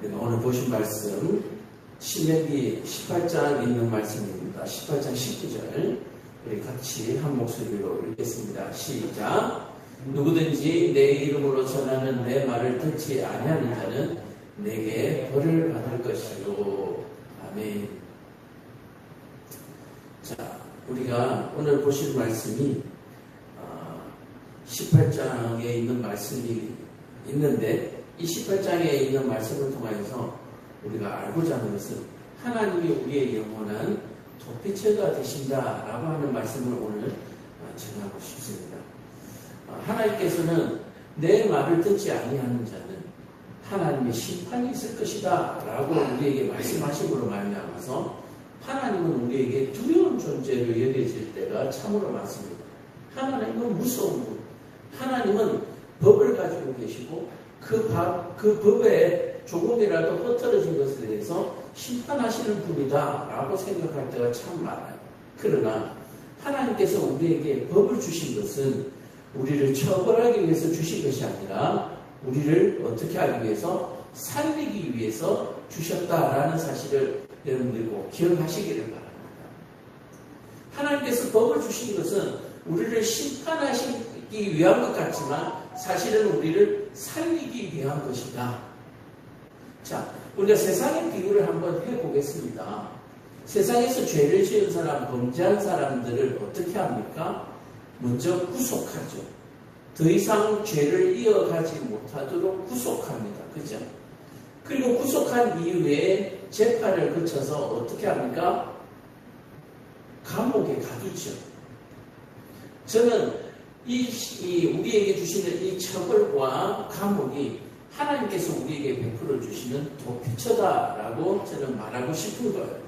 오늘 보신 말씀 신명기 18장 있는 말씀입니다. 18장 19절 우리 같이 한 목소리로 읽겠습니다. 시작. 누구든지 내 이름으로 전하는 내 말을 듣지 아니하는 자는 내게 벌을 받을 것이요. 아멘. 자, 우리가 오늘 보실 말씀이 18장에 있는 말씀이 있는데 이 18장에 있는 말씀을 통해서 우리가 알고자 하는 것은 하나님이 우리의 영원한 도피처가 되신다라고 하는 말씀을 오늘 전하고 싶습니다. 하나님께서는 내 말을 듣지 아니하는 자는 하나님의 심판이 있을 것이다 라고 우리에게 말씀하심으로 말미암아서 하나님은 우리에게 두려운 존재로 여겨질 때가 참으로 많습니다. 하나님은 무서운 분, 하나님은 법을 가지고 계시고 그 법에 조금이라도 흐트러진 것에 대해서 심판하시는 분이다 라고 생각할 때가 참 많아요. 그러나 하나님께서 우리에게 법을 주신 것은 우리를 처벌하기 위해서 주신 것이 아니라 우리를 어떻게 하기 위해서 살리기 위해서 주셨다라는 사실을 여러분들이 꼭 기억하시기를 바랍니다. 하나님께서 법을 주신 것은 우리를 심판하시기 위한 것 같지만 사실은 우리를 살리기 위한 것이다. 자, 우리가 세상의 비유를 한번 해보겠습니다. 세상에서 죄를 지은 사람, 범죄한 사람들을 어떻게 합니까? 먼저 구속하죠. 더 이상 죄를 이어가지 못하도록 구속합니다. 그죠? 그리고 구속한 이후에 재판을 거쳐서 어떻게 합니까? 감옥에 가두죠. 저는 우리에게 주시는 이 처벌과 감옥이 하나님께서 우리에게 베풀어 주시는 도피처다라고 저는 말하고 싶은 거예요.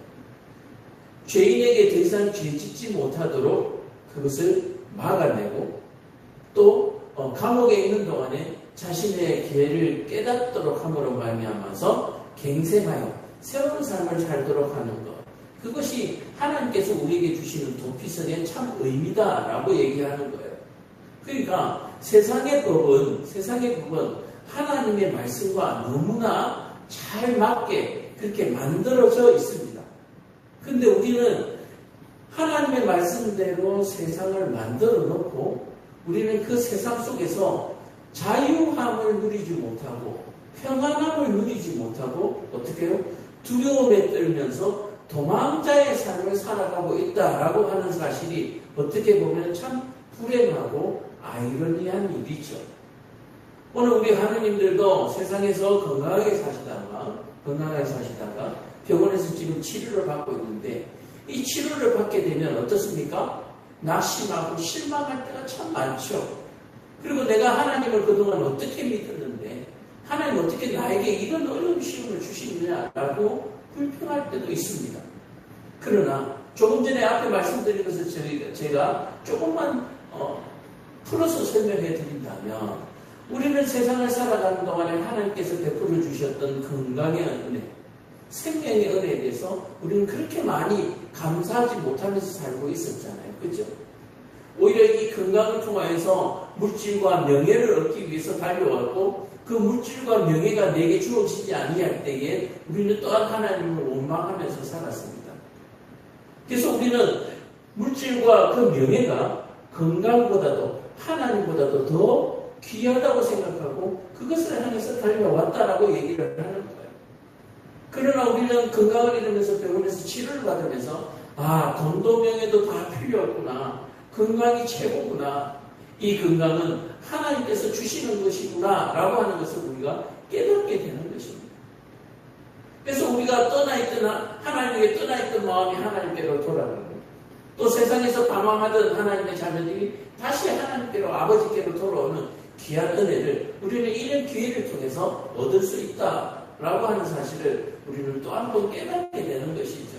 죄인에게 더 이상 죄 짓지 못하도록 그것을 막아내고 또 감옥에 있는 동안에 자신의 죄를 깨닫도록 함으로 말미암아서 갱생하여 새로운 삶을 살도록 하는 것, 그것이 하나님께서 우리에게 주시는 도피성의 참 의미다라고 얘기하는 거예요. 그러니까 세상의 법은 하나님의 말씀과 너무나 잘 맞게 그렇게 만들어져 있습니다. 근데 우리는 하나님의 말씀대로 세상을 만들어 놓고 우리는 그 세상 속에서 자유함을 누리지 못하고 평안함을 누리지 못하고 어떻게 해요? 두려움에 떨면서 도망자의 삶을 살아가고 있다라고 하는 사실이 어떻게 보면 참 불행하고 아이러니한 일이죠. 오늘 우리 하느님들도 세상에서 건강하게 사시다가 병원에서 지금 치료를 받고 있는데 이 치료를 받게 되면 어떻습니까? 낙심하고 실망할 때가 참 많죠. 그리고 내가 하나님을 그동안 어떻게 믿었는데 하나님 어떻게 나에게 이런 어려운 시험을 주시느냐라고 불평할 때도 있습니다. 그러나 조금 전에 앞에 말씀드린 것을 제가 조금만 풀어서 설명해 드린다면 우리는 세상을 살아가는 동안에 하나님께서 베풀어 주셨던 건강의 은혜, 생명의 은혜에 대해서 우리는 그렇게 많이 감사하지 못하면서 살고 있었잖아요. 그렇죠? 오히려 이 건강을 통하여서 물질과 명예를 얻기 위해서 달려왔고 그 물질과 명예가 내게 주어지지 아니할 때에 우리는 또한 하나님을 원망하면서 살았습니다. 그래서 우리는 물질과 그 명예가 건강보다도 하나님보다도 더 귀하다고 생각하고 그것을 향해서 달려왔다라고 얘기를 하는 거예요. 그러나 우리는 건강을 잃으면서 병원에서 치료를 받으면서 돈도 명예도 다 필요 없구나. 건강이 최고구나. 이 건강은 하나님께서 주시는 것이구나 라고 하는 것을 우리가 깨닫게 되는 것입니다. 그래서 우리가 하나님에게 떠나있던 마음이 하나님께로 돌아가고 또 세상에서 방황하던 하나님의 자녀들이 다시 하나님께로 아버지께로 돌아오는 귀한 은혜를 우리는 이런 기회를 통해서 얻을 수 있다라고 하는 사실을 우리는 또 한 번 깨닫게 되는 것이죠.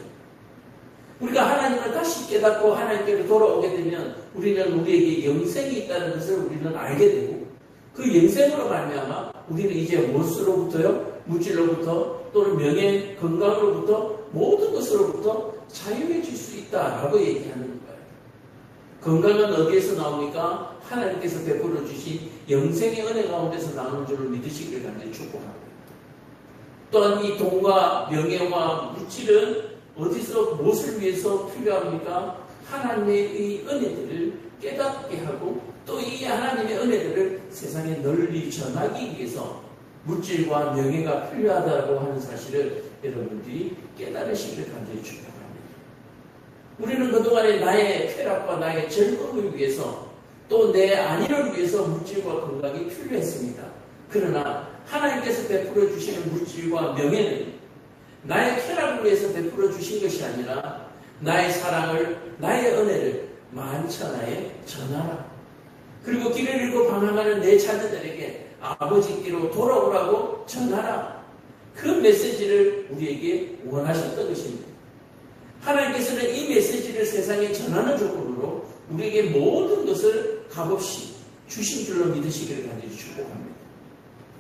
우리가 하나님을 다시 깨닫고 하나님께로 돌아오게 되면 우리는 우리에게 영생이 있다는 것을 우리는 알게 되고 그 영생으로 말미암아 우리는 이제 무엇으로부터요? 물질로부터 또는 명예, 건강으로부터 모든 것으로부터 자유해질 수 있다라고 얘기하는 거예요. 건강은 어디에서 나옵니까? 하나님께서 베풀어 주신 영생의 은혜 가운데서 나오는 줄을 믿으시기를 간절히 축복합니다. 또한 이 돈과 명예와 물질은 어디서 무엇을 위해서 필요합니까? 하나님의 은혜들을 깨닫게 하고 또 이 하나님의 은혜들을 세상에 널리 전하기 위해서 물질과 명예가 필요하다고 하는 사실을 여러분들이 깨달으시기를 간절히 축복합니다. 우리는 그동안에 나의 쾌락과 나의 즐거움을 위해서 또 내 안위를 위해서 물질과 건강이 필요했습니다. 그러나 하나님께서 베풀어 주시는 물질과 명예는 나의 쾌락을 위해서 베풀어 주신 것이 아니라 나의 사랑을, 나의 은혜를 만천하에 전하라. 그리고 길을 잃고 방황하는 내 자녀들에게 아버지께로 돌아오라고 전하라. 그 메시지를 우리에게 원하셨던 것입니다. 하나님께서는 이 메시지를 세상에 전하는 조건으로 우리에게 모든 것을 값없이 주신 줄로 믿으시기를 간절히 축복합니다.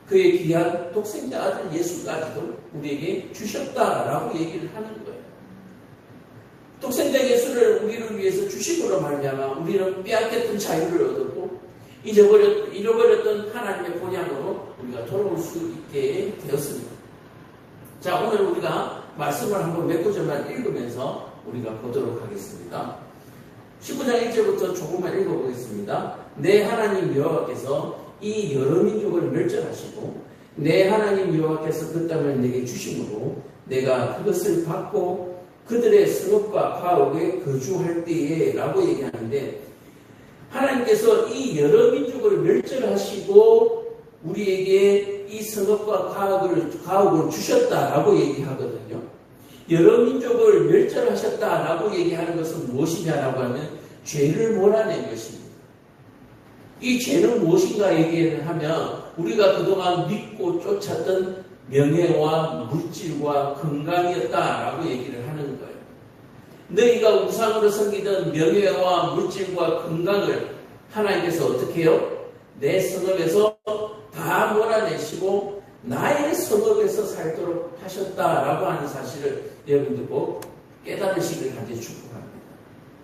그의 귀한 독생자 아들 예수까지도 우리에게 주셨다라고 얘기를 하는 거예요. 독생자 예수를 우리를 위해서 주심으로 말미암아 우리는 빼앗겼던 자유를 얻었고 잃어버렸던 하나님의 본향으로 우리가 돌아올 수 있게 되었습니다. 자, 오늘 우리가 말씀을 한번 몇 구절만 읽으면서 우리가 보도록 하겠습니다. 19장 1절부터 조금만 읽어보겠습니다. 내 하나님 여호와께서 이 여러 민족을 멸절하시고 내 하나님 여호와께서 그 땅을 내게 주심으로 내가 그것을 받고 그들의 성읍과 가옥에 거주할 때에 라고 얘기하는데, 하나님께서 이 여러 민족을 멸절하시고 우리에게 이 성읍과 가옥을 주셨다라고 얘기하거든요. 여러 민족을 멸절하셨다라고 얘기하는 것은 무엇이냐라고 하면 죄를 몰아낸 것입니다. 이 죄는 무엇인가 얘기를 하면 우리가 그동안 믿고 쫓았던 명예와 물질과 건강이었다라고 얘기를 하는 거예요. 너희가 우상으로 섬기던 명예와 물질과 건강을 하나님께서 어떻게 해요? 내 성읍에서 다 몰아내시고 나의 성읍에서 살도록 하셨다라고 하는 사실을 여러분들 꼭 깨달으시길 간절히 축복합니다.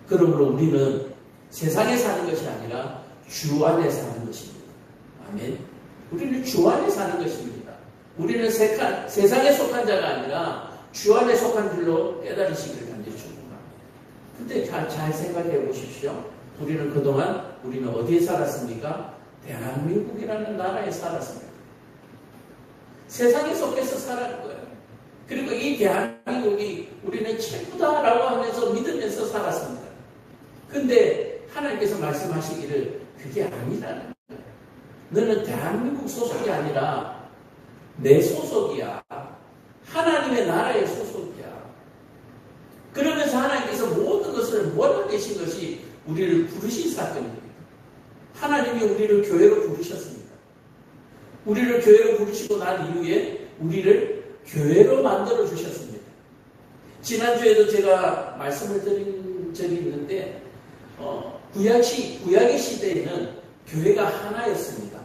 그러므로 우리는 세상에 사는 것이 아니라 주 안에 사는 것입니다. 아멘. 우리는 주 안에 사는 것입니다. 우리는 세상에 속한 자가 아니라 주 안에 속한 줄로 깨달으시기를 간절히 축복합니다. 근데 잘 생각해 보십시오. 우리는 그동안 우리는 어디에 살았습니까? 대한민국이라는 나라에 살았습니다. 세상에 속해서 살았는 거예요. 그리고 이 대한민국이 우리는 최고다라고 하면서 믿으면서 살았습니다. 근데 하나님께서 말씀하시기를 그게 아니라는 거예요. 너는 대한민국 소속이 아니라 내 소속이야. 하나님의 나라의 소속이야. 그러면서 하나님께서 모든 것을 몰아내신 것이 우리를 부르신 사건입니다. 하나님이 우리를 교회로 부르셨습니다. 우리를 교회로 부르시고 난 이후에 우리를 교회로 만들어 주셨습니다. 지난주에도 제가 말씀을 드린 적이 있는데 구약의 시대에는 교회가 하나였습니다.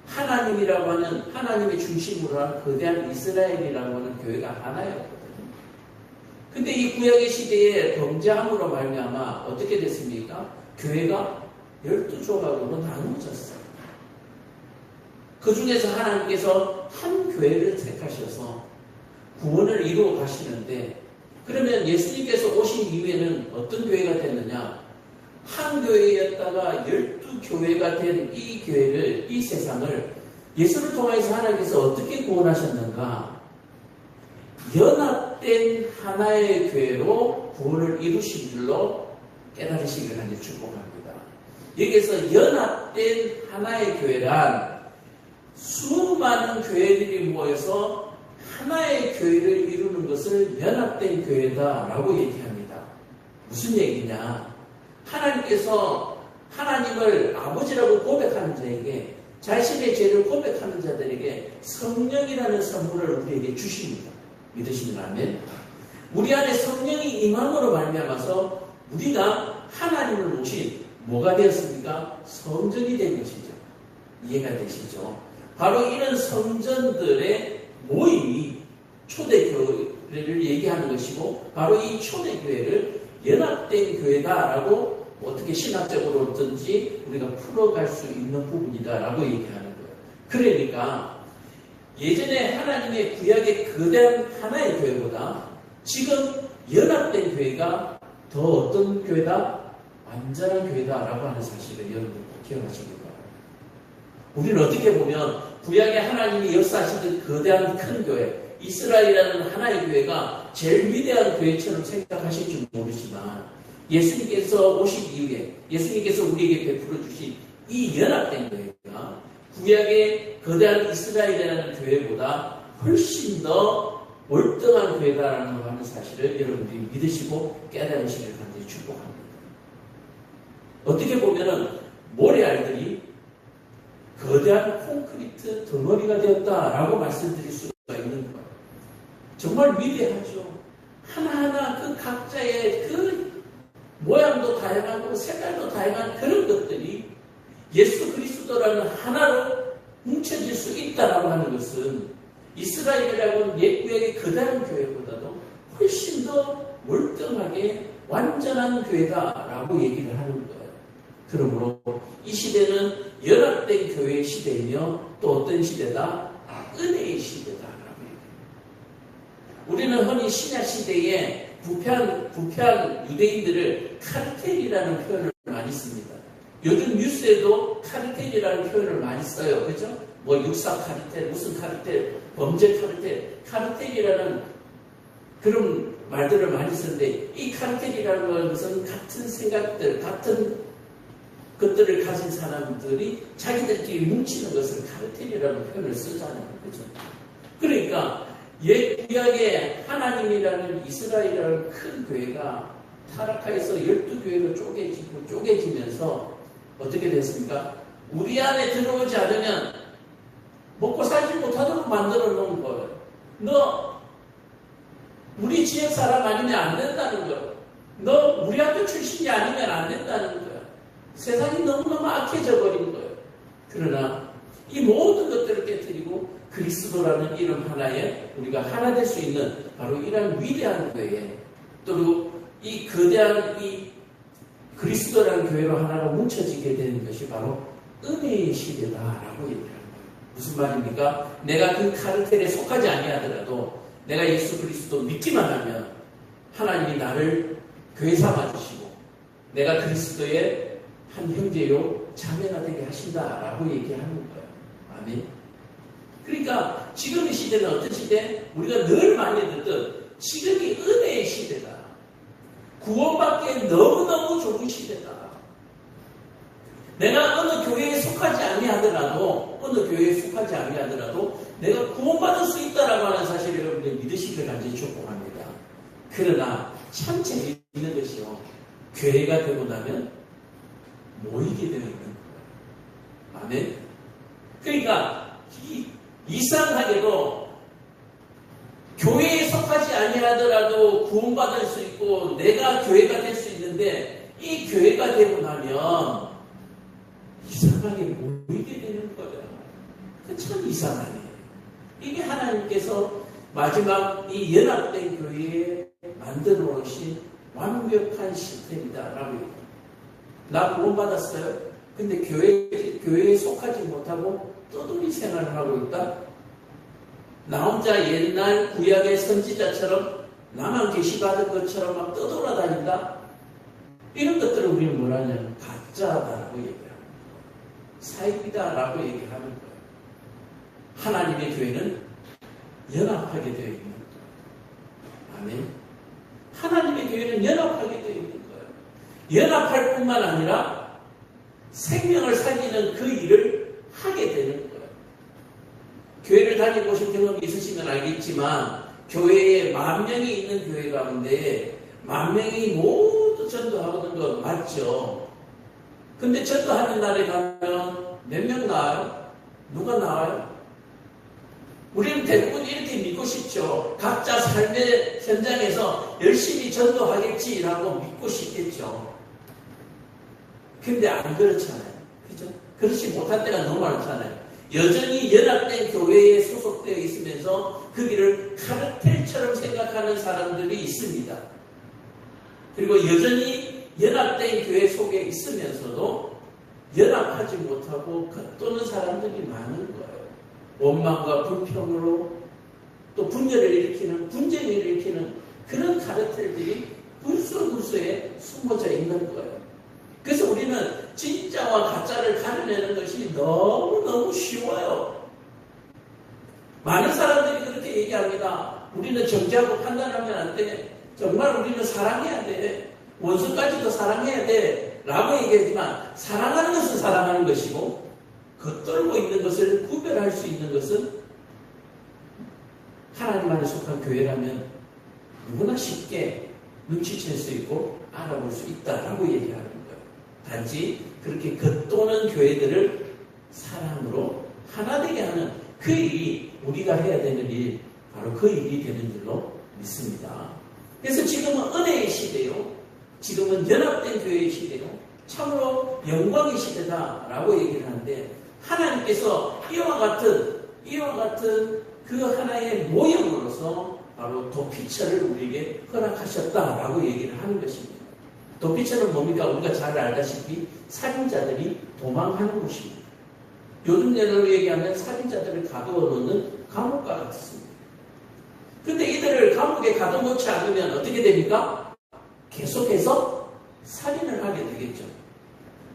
하나님이라고 하는 하나님의 중심으로 한 거대한 이스라엘이라고 하는 교회가 하나였거든요. 근데 이 구약의 시대에 범죄함으로 말미암아 어떻게 됐습니까? 교회가 12조각으로 나누어졌어요. 그 중에서 하나님께서 한 교회를 택하셔서 구원을 이루어 가시는데, 그러면 예수님께서 오신 이후에는 어떤 교회가 됐느냐? 한 교회였다가 12교회가 된 이 교회를, 이 세상을 예수를 통해서 하나님께서 어떻게 구원하셨는가? 연합된 하나의 교회로 구원을 이루신 줄로 깨달으시기를 간절히 축복합니다. 여기에서 연합된 하나의 교회란 수많은 교회들이 모여서 하나의 교회를 이루는 것을 연합된 교회다라고 얘기합니다. 무슨 얘기냐? 하나님께서 하나님을 아버지라고 고백하는 자에게, 자신의 죄를 고백하는 자들에게 성령이라는 선물을 우리에게 주십니다. 믿으시면 아멘. 우리 안에 성령이 임함으로 말미암아서 우리가 하나님을 모신 뭐가 되었습니까? 성전이 된 것이죠. 이해가 되시죠? 바로 이런 성전들의 모임이 초대교회를 얘기하는 것이고, 바로 이 초대교회를 연합된 교회다라고 어떻게 신학적으로든지 우리가 풀어갈 수 있는 부분이다라고 얘기하는 거예요. 그러니까 예전에 하나님의 구약의 거대한 하나의 교회보다 지금 연합된 교회가 더 어떤 교회다? 완전한 교회다라고 하는 사실을 여러분 기억하시기 바랍니다. 우리는 어떻게 보면 구약의 하나님이 역사하시던 거대한 큰 교회, 이스라엘이라는 하나의 교회가 제일 위대한 교회처럼 생각하실지 모르지만 예수님께서 오신 이후에 예수님께서 우리에게 베풀어 주신 이 연합된 교회가 구약의 거대한 이스라엘이라는 교회보다 훨씬 더 월등한 교회다라는 하는 사실을 여러분들이 믿으시고 깨달으시길 간절히 축복합니다. 어떻게 보면은 모래알들이 거대한 콘크리트 덩어리가 되었다라고 말씀드릴 수가 있는 거예요. 정말 위대하죠. 하나하나 그 각자의 그 모양도 다양하고 색깔도 다양한 그런 것들이 예수 그리스도라는 하나로 뭉쳐질 수 있다라고 하는 것은 이스라엘이라고는 옛구약의 거대한 교회보다도 훨씬 더 월등하게 완전한 교회다라고 얘기를 하는 거예요. 그러므로 이 시대는 연합된 교회의 시대이며 또 어떤 시대다? 은혜의 시대다라고 얘기해요. 우리는 흔히 신약 시대에 부패한 유대인들을 카르텔이라는 표현을 많이 씁니다. 요즘 뉴스에도 카르텔이라는 표현을 많이 써요. 그죠? 뭐 육사 카르텔, 무슨 카르텔, 범죄 카르텔, 카르텔이라는 그런 말들을 많이 쓰는데 이 카르텔이라는 것은 같은 생각들, 같은 것들을 가진 사람들이 자기들끼리 뭉치는 것을 카르텔이라는 표현을 쓰잖아요. 그죠? 그러니까 옛 구약의 하나님이라는 이스라엘이라는 큰 교회가 타락하여서 12교회로 쪼개지면서 어떻게 됐습니까? 우리 안에 들어오지 않으면 먹고 살지 못하도록 만들어 놓은 거예요. 너 우리 지역 사람 아니면 안 된다는 거예요. 너 우리 학교 출신이 아니면 안 된다는 거예요. 세상이 너무너무 악해져 버린 거예요. 그러나 이 모든 것들을 깨뜨리고 그리스도라는 이름 하나에 우리가 하나 될 수 있는 바로 이러한 위대한 교회에 또 이 거대한 이 그리스도라는 교회로 하나로 뭉쳐지게 되는 것이 바로 은혜의 시대다라고 얘기합니다. 무슨 말입니까? 내가 그 카르텔에 속하지 아니하더라도 내가 예수 그리스도 믿기만 하면 하나님이 나를 교회 삼아주시고 내가 그리스도의 한 형제요 자매가 되게 하신다라고 얘기하는 거예요. 아멘. 그러니까 지금의 시대는 어떤 시대? 우리가 늘 많이 듣던 지금이 은혜의 시대다. 구원받기에 너무너무 좋은 시대다. 내가 어느 교회에 속하지 아니하더라도 내가 구원받을 수 있다라고 하는 사실을 여러분들 믿으시길 간절히 축복합니다. 그러나 참 재미있는 것이요. 교회가 되고 나면 모이게 되어 있는 거예요. 아멘. 그러니까 이상하게도 교회에 속하지 아니하더라도 구원받을 수 있고 내가 교회가 될 수 있는데 이 교회가 되고 나면 이상하게 모이게 되는 거예요. 참 이상하네. 이게 하나님께서 마지막 이 연합된 교회에 만들어 놓으신 완벽한 시스템이다라고 얘기해요. 나 구원받았어요. 근데 교회에 속하지 못하고 떠돌이 생활을 하고 있다. 나 혼자 옛날 구약의 선지자처럼 나만 계시받은 것처럼 막 떠돌아다닌다. 이런 것들을 우리는 뭐라 하냐면 가짜다라고 얘기합니다. 사입이다라고 얘기하는 거예요. 하나님의 교회는 연합하게 되어 있는 거예요. 아멘. 하나님의 교회는 연합하게 되어 있는 거예요. 연합할 뿐만 아니라 생명을 살리는 그 일을 하게 되는 거예요. 교회를 다녀보신 경험이 있으시면 알겠지만 교회에 10,000명이 있는 교회 가운데 10,000명이 모두 전도하는 거 맞죠? 근데 전도하는 날에 가면 몇 명 나와요? 누가 나와요? 우리는 대부분 이렇게 믿고 싶죠. 각자 삶의 현장에서 열심히 전도하겠지라고 믿고 싶겠죠. 근데 안 그렇잖아요. 그죠? 그렇지 못할 때가 너무 많잖아요. 여전히 연합된 교회에 소속되어 있으면서 그 길을 카르텔처럼 생각하는 사람들이 있습니다. 그리고 여전히 연합된 교회 속에 있으면서도 연합하지 못하고 겉도는 사람들이 많은 거예요. 원망과 불평으로 또 분열을 일으키는, 분쟁을 일으키는 그런 카르텔들이 불소불소에 숨어져 있는 거예요. 그래서 우리는 진짜와 가짜를 가려내는 것이 너무너무 쉬워요. 많은 사람들이 그렇게 얘기합니다. 우리는 정죄하고 판단하면 안 돼. 정말 우리는 사랑해야 돼. 원수까지도 사랑해야 돼. 라고 얘기하지만 사랑하는 것은 사랑하는 것이고 겉돌고 있는 것을 구별할 수 있는 것은 하나님 안에 속한 교회라면 누구나 쉽게 눈치챌 수 있고 알아볼 수 있다라고 얘기하는 거예요. 단지 그렇게 겉도는 교회들을 사랑으로 하나 되게 하는 그 일이 우리가 해야 되는 일, 바로 그 일이 되는 줄로 믿습니다. 그래서 지금은 은혜의 시대요. 지금은 연합된 교회의 시대요. 참으로 영광의 시대다라고 얘기를 하는데 하나님께서 이와 같은 그 하나의 모형으로서 바로 도피처를 우리에게 허락하셨다라고 얘기를 하는 것입니다. 도피처는 뭡니까? 우리가 잘 알다시피 살인자들이 도망하는 곳입니다. 요즘 예로 얘기하면 살인자들을 가두어 놓는 감옥과 같습니다. 근데 이들을 감옥에 가둬놓지 않으면 어떻게 됩니까? 계속해서 살인을 하게 되겠죠.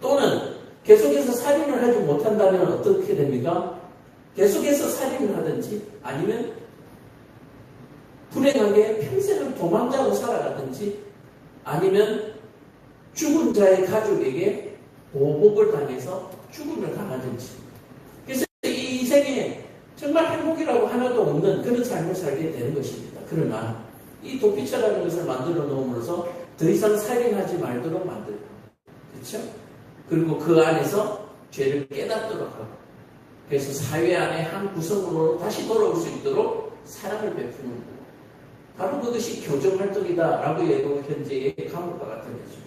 또는 계속해서 살인을 하지 못한다면 어떻게 됩니까? 계속해서 살인을 하든지 아니면 불행하게 평생을 도망자로 살아가든지 아니면 죽은 자의 가족에게 보복을 당해서 죽음을 당하든지, 그래서 이 인생에 정말 행복이라고 하나도 없는 그런 삶을 살게 되는 것입니다. 그러나 이 도피처라는 것을 만들어 놓음으로써 더 이상 살인하지 말도록 만들고, 그렇죠? 그리고 그 안에서 죄를 깨닫도록 하고, 그래서 사회 안에 한 구성으로 다시 돌아올 수 있도록 사랑을 베푸는 거. 바로 그것이 교정활동이다라고 해도 현재의 감옥과 같은 거죠.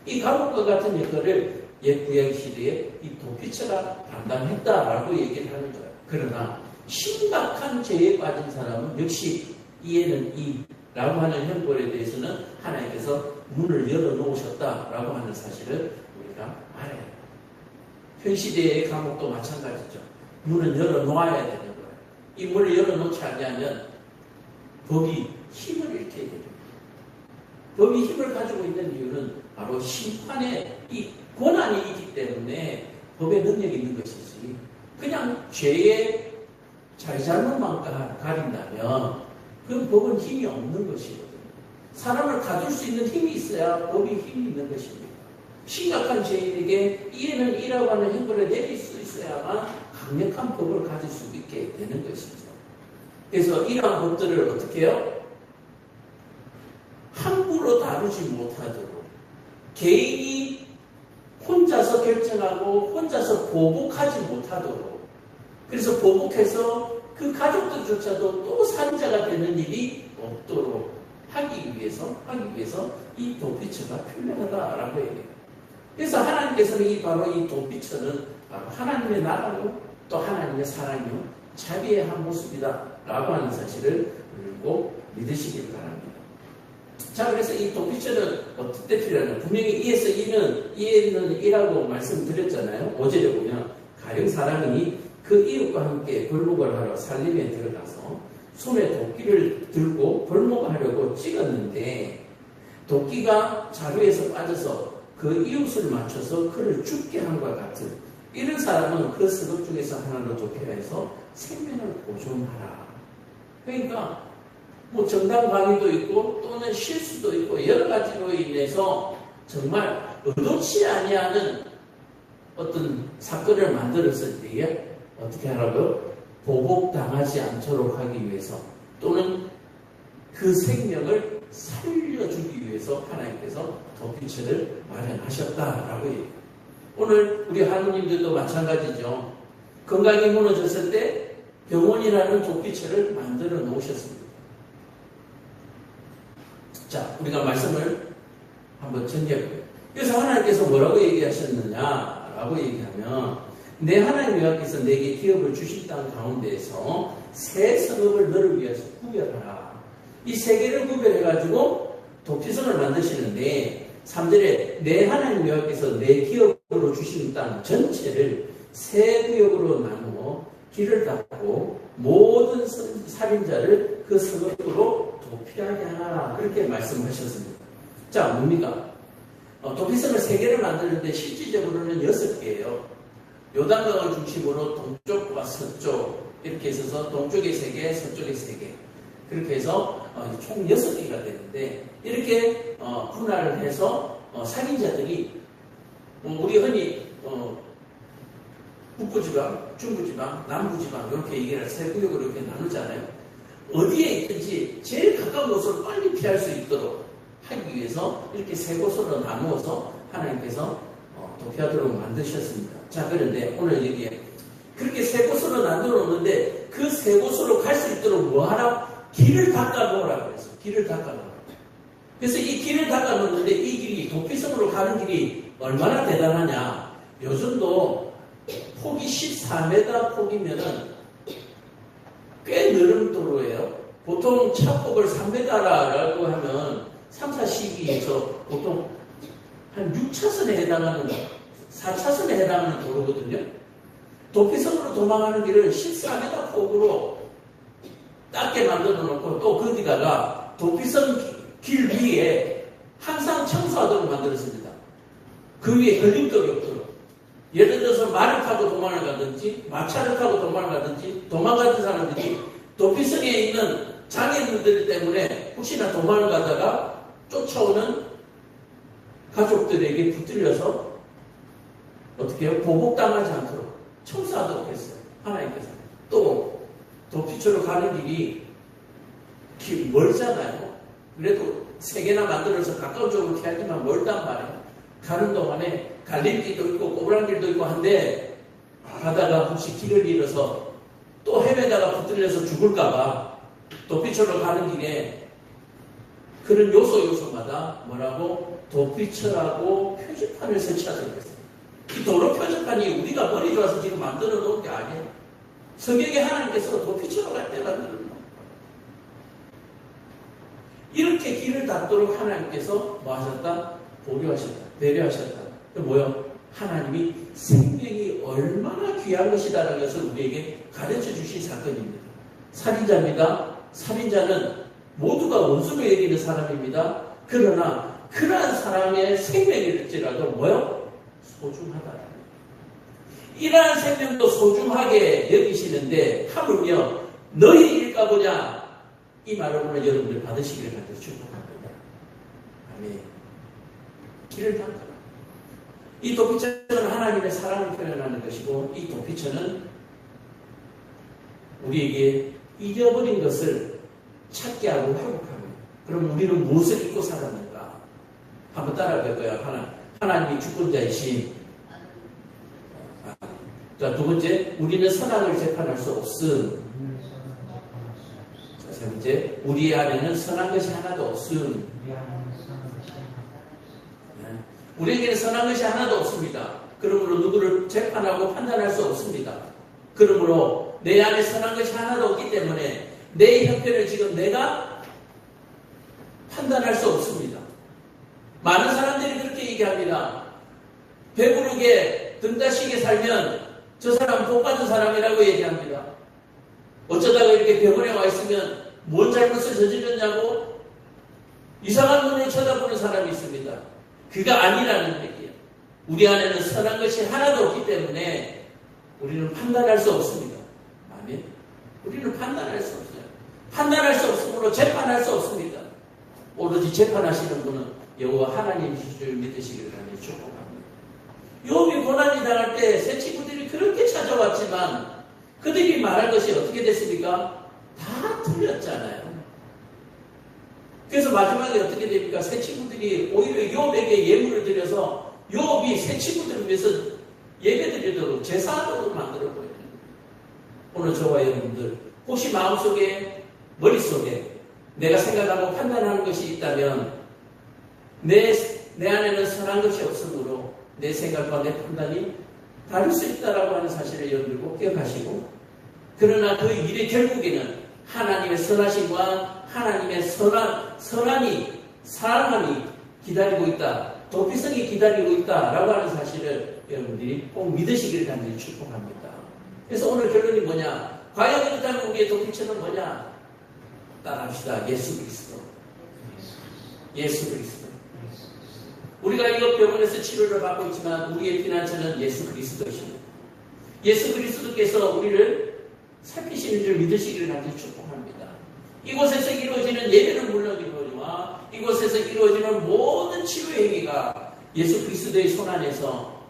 이 감옥과 같은 역할을 옛 구약 시대에 이 도피처가 담당했다라고 얘기를 하는 거예요. 그러나 심각한 죄에 빠진 사람은 역시 이에는 이라고 하는 형벌에 대해서는 하나님께서 문을 열어놓으셨다라고 하는 사실을 우리가 알아야 해요. 현 시대의 감옥도 마찬가지죠. 문을 열어놓아야 되는 거예요. 이 문을 열어놓지 않으면 법이 힘을 잃게 됩니다. 법이 힘을 가지고 있는 이유는 바로 심판의 이 권한이 있기 때문에 법의 능력이 있는 것이지, 그냥 죄의 잘잘못만 가린다면 그건 법은 힘이 없는 것이거든요. 사람을 가둘 수 있는 힘이 있어야 법이 힘이 있는 것입니다. 심각한 죄인에게 이에는 이라고 하는 형벌을 내릴 수 있어야만 강력한 법을 가질 수 있게 되는 것이죠. 그래서 이러한 법들을 어떻게 해요? 함부로 다루지 못하도록 개인이 혼자서 결정하고 혼자서 보복하지 못하도록, 그래서 보복해서 그 가족들조차도 또 살인자가 되는 일이 없도록 하기 위해서 이 도피처가 필요하다라고 얘기해요. 그래서 하나님께서는 바로 이 도피처는 바로 하나님의 나라요, 또 하나님의 사랑이요, 자비의 한 모습이다라고 하는 사실을 꼭 믿으시길 바랍니다. 자, 그래서 이 도피처는 어떨 때 필요하냐? 분명히 이에서 이에는 이라고 말씀드렸잖아요. 5절에 보면 가령 사람이 그 이웃과 함께 벌목을 하러 살림에 들어가서 손에 도끼를 들고 벌목하려고 찍었는데 도끼가 자루에서 빠져서 그 이웃을 맞춰서 그를 죽게 한과 같은 이런 사람은 그 서력 중에서 하나로 도피해서 생명을 보존하라. 그러니까 뭐 정당 방위도 있고 또는 실수도 있고 여러 가지로 인해서 정말 의도치 아니하는 어떤 사건을 만들었을 때에 어떻게 하라고요? 보복당하지 않도록 하기 위해서 또는 그 생명을 살려주기 위해서 하나님께서 도피처를 마련하셨다라고 얘기해요. 오늘 우리 하느님들도 마찬가지죠. 건강이 무너졌을 때 병원이라는 도피처를 만들어 놓으셨습니다. 자, 우리가 말씀을 한번 정리해볼게요. 그래서 하나님께서 뭐라고 얘기하셨느냐라고 얘기하면, 내 하나님 여호와께서 내게 기업을 주신 땅 가운데에서 세 성읍을 너를 위해서 구별하라. 이 세 개를 구별해가지고 도피성을 만드시는데 3절에 내 하나님 여호와께서 내 기업으로 주신 땅 전체를 세 구역으로 나누어 길을 닦고 모든 살인자를 그 성읍으로 도피하게 하라. 그렇게 말씀하셨습니다. 자, 뭡니까? 도피성을 3개를 만드는데 실질적으로는 6개예요. 요단강을 중심으로 동쪽과 서쪽 이렇게 있어서 동쪽에 3개, 서쪽에 3개 그렇게 해서 총 6개가 되는데 이렇게 분할을 해서 살인자들이 우리 흔히 북부지방, 중부지방, 남부지방 이렇게 얘기를 세 구역으로 이렇게 나누잖아요. 어디에 있든지 제일 가까운 곳으로 빨리 피할 수 있도록 하기 위해서 이렇게 3곳으로 나누어서 하나님께서 도피하도록 만드셨습니다. 자, 그런데 오늘 여기에 그렇게 3곳으로 나누어 놓는데 그 3곳으로 갈 수 있도록 뭐 하라? 길을 닦아 놓으라고 해서 길을 닦아 놓으라. 그래서 이 길을 닦아 놓는데 이 길이 도피성으로 가는 길이 얼마나 대단하냐? 요즘도 폭이 14m 폭이면은 꽤 넓은 도로예요. 보통 차폭을 3m라고 하면 3, 4시기에서 보통 한 6차선에 해당하는 4차선에 해당하는 도로거든요. 도피성으로 도망가는 길을 14m 폭으로 닦게 만들어 놓고 또 거기다가 도피성 길 위에 항상 청소하도록 만들었습니다. 그 위에 걸림돌이 없도록. 예를 들어서 말을 타고 도망을 가든지 마차를 타고 도망을 가든지 도망가는 사람들이 도피성에 있는 장애인들 때문에 혹시나 도망을 가다가 쫓아오는 가족들에게 붙들려서 어떻게 해요? 보복당하지 않도록 청소하도록 했어요. 하나님께서. 또 도피처로 가는 길이 멀잖아요. 그래도 3개나 만들어서 가까운 쪽으로 피하지만 멀단 말이에요. 가는 동안에 갈림길도 있고 꼬부랑길도 있고 한데 가다가 혹시 길을 잃어서 또 헤매다가 붙들려서 죽을까봐 도피처로 가는 길에 그런 요소마다 뭐라고 도피처라고 표지판을 설치하도록 했어요. 이 도로 표지판이 우리가 머리 좋아서 지금 만들어 놓은 게 아니에요. 성경에 하나님께서 도피처로 갈 때 만들어 놓은 거예요. 이렇게 길을 닦도록 하나님께서 뭐 하셨다? 보류하셨다. 배려하셨다. 그 뭐요? 하나님이 생명이 얼마나 귀한 것이다라는 것을 우리에게 가르쳐 주신 사건입니다. 살인자입니다. 살인자는 모두가 원수로 여기는 사람입니다. 그러나 그러한 사람의 생명일지라도 뭐요? 소중하다. 이러한 생명도 소중하게 여기시는데 하물며 너희 일까 보냐 이 말을 오늘 여러분들 받으시기를 간절히 축복합니다. 아멘. 길을 닦아라. 이 도피처는 하나님의 사랑을 표현하는 것이고 이 도피처는 우리에게 잊어버린 것을 찾게 하고 회복합니다. 그럼 우리는 무엇을 잊고 살았는가? 한번 따라갈 거예요. 하나님이 주권자이신. 자, 두 번째, 우리는 선악을 재판할 수 없음. 자, 세 번째, 우리 안에는 선한 것이 하나도 없음. 우리에게는 선한 것이 하나도 없습니다. 그러므로 누구를 재판하고 판단할 수 없습니다. 그러므로 내 안에 선한 것이 하나도 없기 때문에 내 형편을 지금 내가 판단할 수 없습니다. 많은 사람들이 그렇게 얘기합니다. 배부르게 등다시게 살면 저 사람 복 받은 사람이라고 얘기합니다. 어쩌다가 이렇게 병원에 와 있으면 뭔 잘못을 저질렀냐고 이상한 눈으로 쳐다보는 사람이 있습니다. 그가 아니라는 얘기예요. 우리 안에는 선한 것이 하나도 없기 때문에 우리는 판단할 수 없습니다. 아멘. 우리는 판단할 수 없어요. 판단할 수 없으므로 재판할 수 없습니다. 오로지 재판하시는 분은 여호와 하나님이실 줄 믿으시기를 간절히 축복합니다. 욥이 고난이 당할 때 새 친구들이 그렇게 찾아왔지만 그들이 말할 것이 어떻게 됐습니까? 다 틀렸잖아요. 그래서 마지막에 어떻게 됩니까? 새 친구들이 오히려 욥에게 예물을 드려서 욥이 새 친구들을 위해서 예배 드리도록 제사하도록 만들어버려요. 오늘 저와 여러분들 혹시 마음속에 머릿속에 내가 생각하고 판단하는 것이 있다면 내 안에는 선한 것이 없으므로 내 생각과 내 판단이 다를 수 있다라고 하는 사실을 여러분들 꼭 기억하시고 그러나 그 일의 결국에는 하나님의 선하심과 하나님의 선함이 사랑함이 기다리고 있다. 도피성이 기다리고 있다라고 하는 사실을 여러분들이 꼭 믿으시기를 간절히 축복합니다. 그래서 오늘 결론이 뭐냐? 과연 그렇다면 우리의 도피처는 뭐냐? 따라합시다. 예수 그리스도. 예수 그리스도. 우리가 이거 병원에서 치료를 받고 있지만 우리의 피난처는 예수 그리스도십니다. 예수 그리스도께서 우리를 살피시는 줄 믿으시기를 간절히 축복합니다. 이곳에서 이루어지는 예배를 물론이거니와 이곳에서 이루어지는 모든 치료 행위가 예수 그리스도의 손 안에서,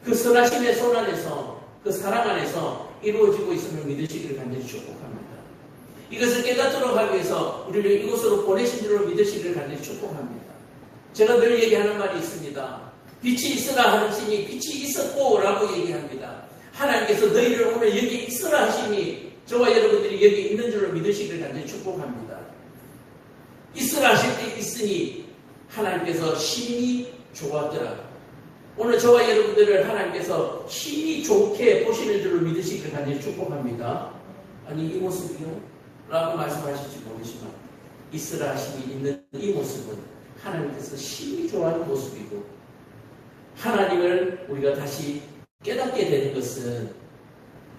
그 선하심의 손 안에서, 그 사랑 안에서 이루어지고 있음을 믿으시기를 간절히 축복합니다. 이것을 깨닫도록 하기 위해서 우리를 이곳으로 보내신 줄로 믿으시기를 간절히 축복합니다. 제가 늘 얘기하는 말이 있습니다. 빛이 있으라 하시니 빛이 있었고 라고 얘기합니다. 하나님께서 너희를 오늘 여기 있으라 하시니 저와 여러분들이 여기 있는 줄로 믿으시기를 간절히 축복합니다. 있으라 하실 때 있으니 하나님께서 심히 좋았더라. 오늘 저와 여러분들을 하나님께서 심히 좋게 보시는 줄로 믿으시기를 간절히 축복합니다. 아니 이 모습이요? 라고 말씀하실지 모르지만 있으라 하심이 있는 이 모습은 하나님께서 심히 좋아하는 모습이고, 하나님을 우리가 다시 깨닫게 되는 것은,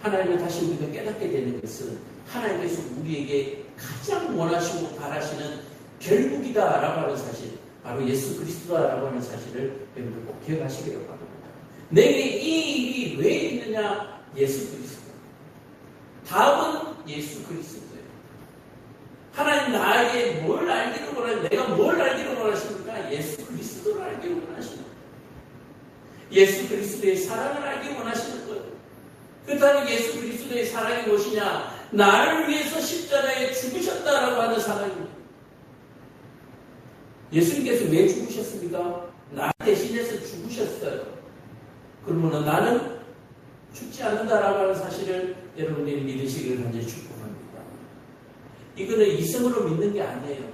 하나님을 다시 우리가 깨닫게 되는 것은 하나님께서 우리에게 가장 원하시고 바라시는 결국이다라고 하는 사실, 바로 예수 그리스도다라고 하는 사실을 여러분들 꼭 기억하시기를 바랍니다. 내게 이 일이 왜 있느냐? 예수 그리스도. 답은 예수 그리스도예요. 하나님 나에게 뭘 알기를 원하시는, 내가 뭘 알기를 원하십니까? 예수 그리스도를 알기를 원하시는 거예요. 예수 그리스도의 사랑을 알기 원하시는 거예요. 그렇다면 예수 그리스도의 사랑이 무엇이냐? 나를 위해서 십자가에 죽으셨다라고 하는 사랑입니다. 예수님께서 왜 죽으셨습니까? 나 대신해서 죽으셨어요. 그러면 나는 죽지 않는다라고 하는 사실을 여러분들이 믿으시기를 간절히 축복합니다. 이거는 이성으로 믿는 게 아니에요.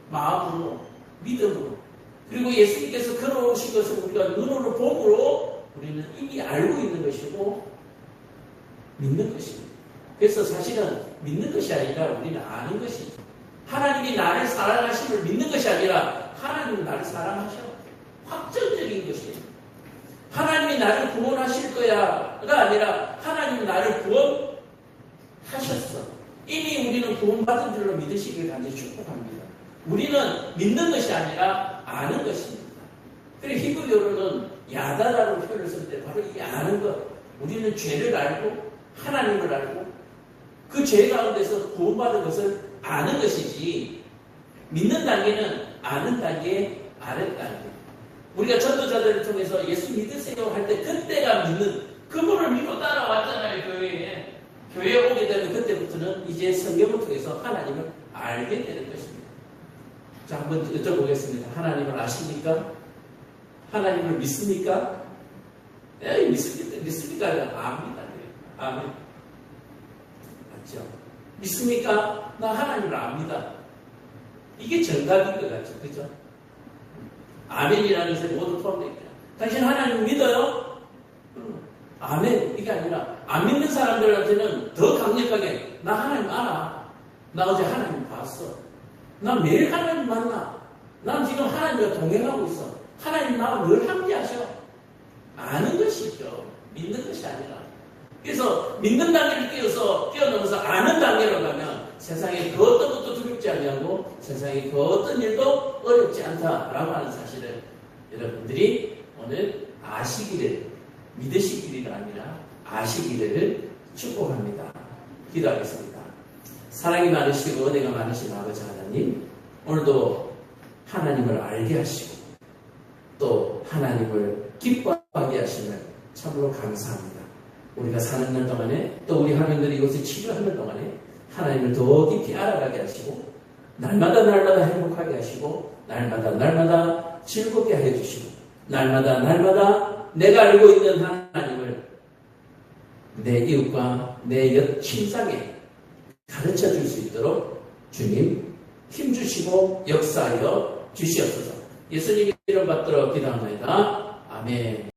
마음으로, 믿음으로. 그리고 예수님께서 걸어오신 것을 우리가 눈으로 봄으로 우리는 이미 알고 있는 것이고 믿는 것입니다. 그래서 사실은 믿는 것이 아니라 우리는 아는 것이죠. 하나님이 나를 사랑하심을 믿는 것이 아니라 하나님은 나를 사랑하셔. 확정적인 것이에요. 하나님이 나를 구원하실 거야가 아니라 하나님이 나를 구원하셨어. 이미 우리는 구원받은 줄로 믿으시길 간절히 축복합니다. 우리는 믿는 것이 아니라 아는 것입니다. 그리고 히브리어로는 야다라고 표현을 쓸 때 바로 이 아는 것. 우리는 죄를 알고 하나님을 알고 그 죄 가운데서 구원받은 것을 아는 것이지, 믿는 단계는 아는 단계, 아는 단계. 우리가 전도자들을 통해서 예수 믿으세요 할 때 그때가 믿는, 그분을 믿고 따라왔잖아요. 교회에 오게 되면 그때부터는 이제 성경을 통해서 하나님을 알게 되는 것입니다. 자, 한번 여쭤보겠습니다. 하나님을 아십니까? 하나님을 믿습니까? 네, 믿습니까? 압니다. 아멘. 맞죠? 믿습니까? 나 하나님을 압니다. 이게 정답인 것 같죠? 그죠? 아멘이라는 것에 모두 포함되어 있다. 당신 하나님 믿어요? 아멘. 이게 아니라 안 믿는 사람들한테는 더 강력하게 나 하나님 알아. 나 어제 하나님 봤어. 나 매일 하나님 만나. 난 지금 하나님과 동행하고 있어. 하나님 나와 늘 함께 하셔. 아는 것이죠. 믿는 것이 아니라. 그래서 믿는 단계를 뛰어넘어서 아는 단계로 가면 세상에 그 어떤 것도 두렵지 않냐고, 세상에 그 어떤 일도 어렵지 않다라고 하는 사실을 여러분들이 오늘 아시기를, 믿으시기가 아니라 아시기를 축복합니다. 기도하겠습니다. 사랑이 많으시고 은혜가 많으신 아버지 하나님, 오늘도 하나님을 알게 하시고 또 하나님을 기뻐하게 하시면 참으로 감사합니다. 우리가 사는 날 동안에 또 우리 하나님들이 이곳에 치료하는 동안에 하나님을 더 깊이 알아가게 하시고 날마다 행복하게 하시고 날마다 즐겁게 해주시고 날마다 내가 알고 있는 하나님을 내 이웃과 내 친상에 가르쳐 줄 수 있도록 주님 힘주시고 역사하여 주시옵소서. 예수님 이름 받들어 기도합니다. 아멘.